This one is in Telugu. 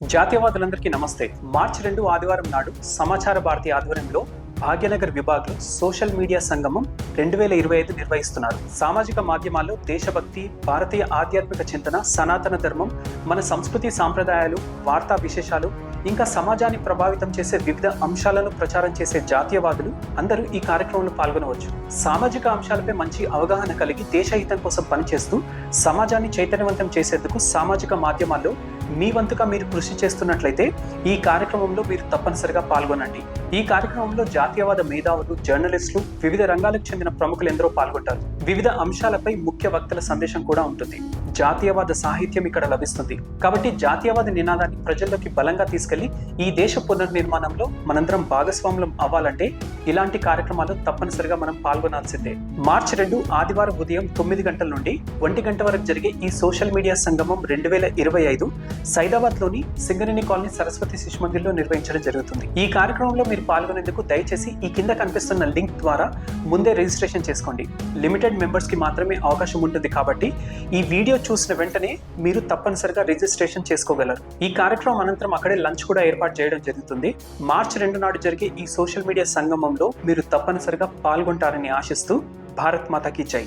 జాతీయవాదులందరికీ నమస్తే. మార్చి 2 ఆదివారం నాడు సమాచార భారతి ఆధ్వర్యంలో భాగ్యనగర్ విభాగ్లో సోషల్ మీడియా సంగమం 2025 నిర్వహిస్తున్నారు. సామాజిక మాధ్యమాల్లో దేశభక్తి, భారతీయ ఆధ్యాత్మిక చింతన, సనాతన ధర్మం, మన సంస్కృతి సాంప్రదాయాలు, వార్తా విశేషాలు, ఇంకా సమాజాన్ని ప్రభావితం చేసే వివిధ అంశాలను ప్రచారం చేసే జాతీయవాదులు అందరూ ఈ కార్యక్రమంలో పాల్గొనవచ్చు. సామాజిక అంశాలపై మంచి అవగాహన కలిగి దేశ హితం కోసం పనిచేస్తూ సమాజాన్ని చైతన్యవంతం చేసేందుకు సామాజిక మాధ్యమాల్లో మీ వంతుగా మీరు కృషి చేస్తున్నట్లయితే ఈ కార్యక్రమంలో మీరు తప్పనిసరిగా పాల్గొనండి. ఈ కార్యక్రమంలో జాతీయవాద మేధావులు, జర్నలిస్టులు, వివిధ రంగాలకు చెందిన ప్రముఖులు ఎందరో పాల్గొంటారు. వివిధ అంశాలపై ముఖ్య వక్తల సందేశం కూడా ఉంటుంది. జాతీయవాద సాహిత్యం ఇక్కడ లభిస్తుంది. కాబట్టి జాతీయవాద నినాదాన్ని ప్రజల్లోకి బలంగా తీసుకెళ్లి ఈ దేశ పునర్నిర్మాణంలో మనందరం భాగస్వాములం అవ్వాలంటే ఇలాంటి కార్యక్రమాలు తప్పనిసరిగా మనం పాల్గొనాల్సిందే. మార్చి 2 ఆదివారం ఉదయం 9 గంటల నుండి 1 గంట వరకు జరిగే ఈ సోషల్ మీడియా సంగమం 2025 సైదాబాద్ లోని సింగరేణి కాలనీ సరస్వతి శిశు మందిర్లో నిర్వహించడం జరుగుతుంది. ఈ కార్యక్రమంలో మీరు పాల్గొనేందుకు దయచేసి ఈ కింద కనిపిస్తున్న లింక్ ద్వారా ముందే రిజిస్ట్రేషన్ చేసుకోండి. లిమిటెడ్ మెంబర్స్ కి మాత్రమే అవకాశం ఉంటుంది కాబట్టి ఈ వీడియో చూసిన వెంటనే మీరు తప్పనిసరిగా రిజిస్ట్రేషన్ చేసుకోగలరు. ఈ కార్యక్రమం అనంతరం అక్కడే లంచ్ కూడా ఏర్పాటు చేయడం జరుగుతుంది. మార్చి 2 నాడు జరిగే ఈ సోషల్ మీడియా సంగమంలో మీరు తప్పనిసరిగా పాల్గొంటారని ఆశిస్తూ భారత్ మాతాకి జై.